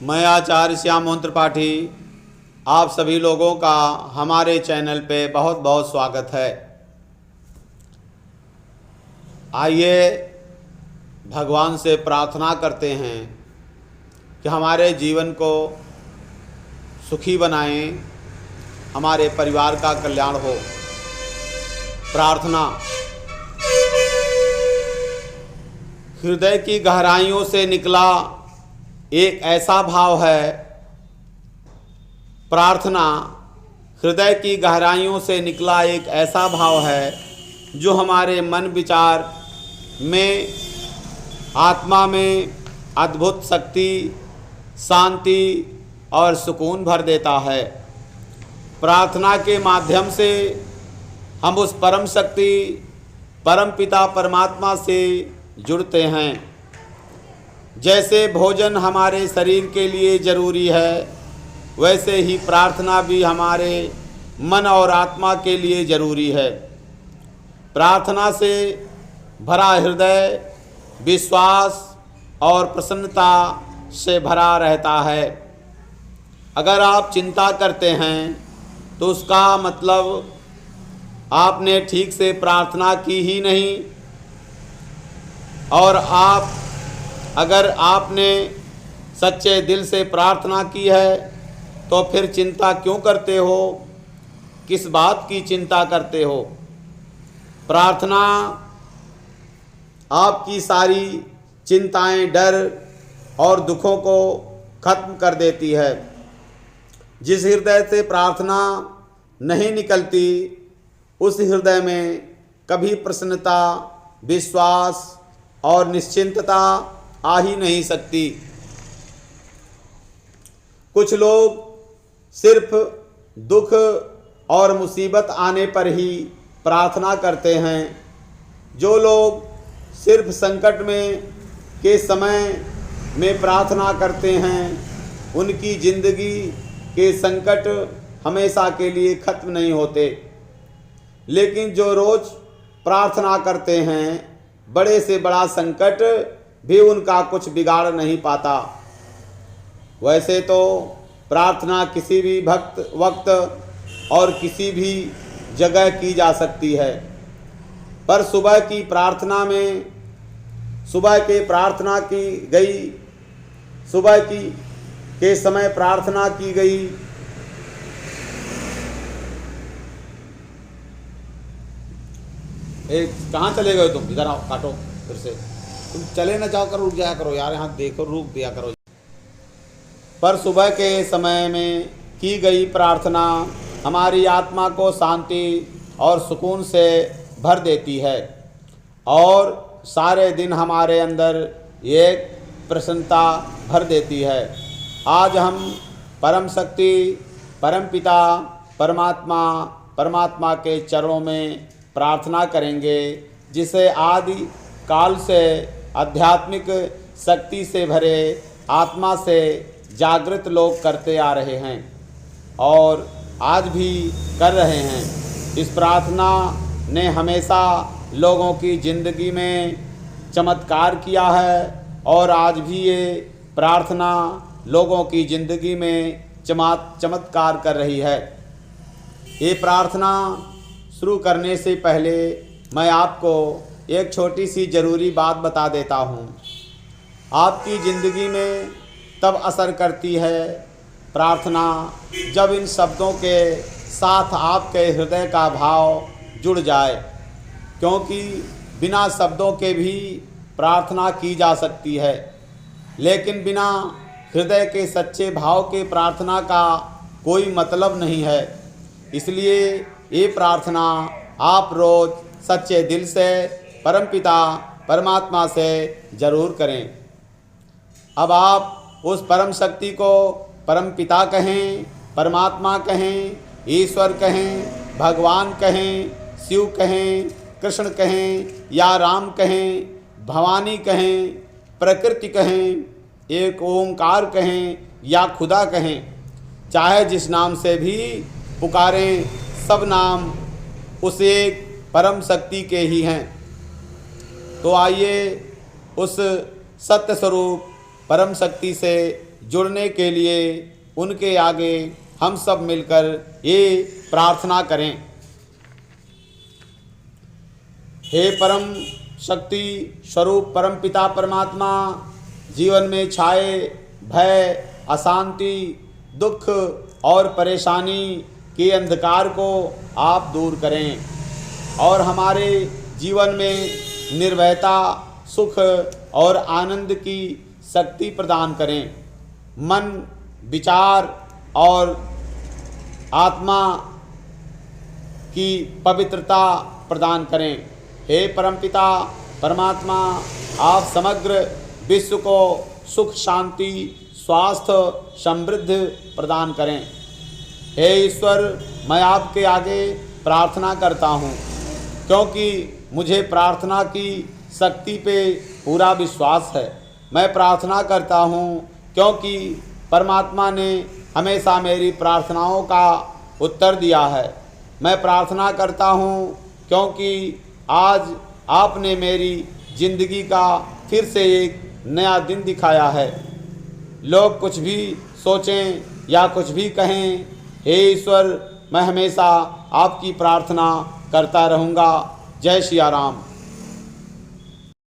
मैं आचार्य श्याम मोहन त्रिपाठी आप सभी लोगों का हमारे चैनल पे बहुत बहुत स्वागत है। आइए भगवान से प्रार्थना करते हैं कि हमारे जीवन को सुखी बनाएं, हमारे परिवार का कल्याण हो। प्रार्थना। हृदय की गहराइयों से निकला एक ऐसा भाव है। प्रार्थना हृदय की गहराइयों से निकला एक ऐसा भाव है जो हमारे मन विचार में, आत्मा में अद्भुत शक्ति, शांति और सुकून भर देता है। प्रार्थना के माध्यम से हम उस परम शक्ति, परम पिता परमात्मा से जुड़ते हैं। जैसे भोजन हमारे शरीर के लिए ज़रूरी है, वैसे ही प्रार्थना भी हमारे मन और आत्मा के लिए ज़रूरी है। प्रार्थना से भरा हृदय विश्वास और प्रसन्नता से भरा रहता है। अगर आप चिंता करते हैं तो उसका मतलब आपने ठीक से प्रार्थना की ही नहीं, और अगर आपने सच्चे दिल से प्रार्थना की है तो फिर चिंता क्यों करते हो? किस बात की चिंता करते हो? प्रार्थना आपकी सारी चिंताएं, डर और दुखों को खत्म कर देती है। जिस हृदय से प्रार्थना नहीं निकलती, उस हृदय में कभी प्रसन्नता, विश्वास और निश्चिंतता आ ही नहीं सकती। कुछ लोग सिर्फ दुख और मुसीबत आने पर ही प्रार्थना करते हैं। जो लोग सिर्फ संकट में के समय में प्रार्थना करते हैं, उनकी जिंदगी के संकट हमेशा के लिए खत्म नहीं होते। लेकिन जो रोज़ प्रार्थना करते हैं, बड़े से बड़ा संकट भी उनका कुछ बिगाड़ नहीं पाता। वैसे तो प्रार्थना किसी भी वक्त और किसी भी जगह की जा सकती है, पर सुबह के प्रार्थना के समय प्रार्थना की गई कहाँ चले गए तुम? इधर आओ, काटो फिर से। तुम चले ना जाओ करो, रुक जाया करो यार, यहाँ देखो, रुक दिया करो। पर सुबह के समय में की गई प्रार्थना हमारी आत्मा को शांति और सुकून से भर देती है, और सारे दिन हमारे अंदर एक प्रसन्नता भर देती है। आज हम परम शक्ति, परम पिता परमात्मा के चरणों में प्रार्थना करेंगे, जिसे आदि काल से आध्यात्मिक शक्ति से भरे आत्मा से जागृत लोग करते आ रहे हैं और आज भी कर रहे हैं। इस प्रार्थना ने हमेशा लोगों की ज़िंदगी में चमत्कार किया है, और आज भी ये प्रार्थना लोगों की ज़िंदगी में चमत्कार कर रही है। ये प्रार्थना शुरू करने से पहले मैं आपको एक छोटी सी ज़रूरी बात बता देता हूँ। आपकी ज़िंदगी में तब असर करती है प्रार्थना, जब इन शब्दों के साथ आपके हृदय का भाव जुड़ जाए, क्योंकि बिना शब्दों के भी प्रार्थना की जा सकती है, लेकिन बिना हृदय के सच्चे भाव के प्रार्थना का कोई मतलब नहीं है। इसलिए ये प्रार्थना आप रोज़ सच्चे दिल से परमपिता परमात्मा से ज़रूर करें। अब आप उस परम शक्ति को परम पिता कहें, परमात्मा कहें, ईश्वर कहें, भगवान कहें, शिव कहें, कृष्ण कहें या राम कहें, भवानी कहें, प्रकृति कहें, एक ओंकार कहें या खुदा कहें, चाहे जिस नाम से भी पुकारें, सब नाम उस एक परम शक्ति के ही हैं। तो आइए उस सत्य स्वरूप परम शक्ति से जुड़ने के लिए उनके आगे हम सब मिलकर ये प्रार्थना करें। हे परम शक्ति स्वरूप परम पिता परमात्मा, जीवन में छाए भय, अशांति, दुख और परेशानी के अंधकार को आप दूर करें और हमारे जीवन में निर्भयता, सुख और आनंद की शक्ति प्रदान करें। मन, विचार और आत्मा की पवित्रता प्रदान करें। हे परमपिता परमात्मा, आप समग्र विश्व को सुख, शांति, स्वास्थ्य, समृद्धि प्रदान करें। हे ईश्वर, मैं आपके आगे प्रार्थना करता हूँ क्योंकि मुझे प्रार्थना की शक्ति पे पूरा विश्वास है। मैं प्रार्थना करता हूँ क्योंकि परमात्मा ने हमेशा मेरी प्रार्थनाओं का उत्तर दिया है। मैं प्रार्थना करता हूँ क्योंकि आज आपने मेरी ज़िंदगी का फिर से एक नया दिन दिखाया है। लोग कुछ भी सोचें या कुछ भी कहें, हे ईश्वर, मैं हमेशा आपकी प्रार्थना करता रहूँगा। जय सिया राम।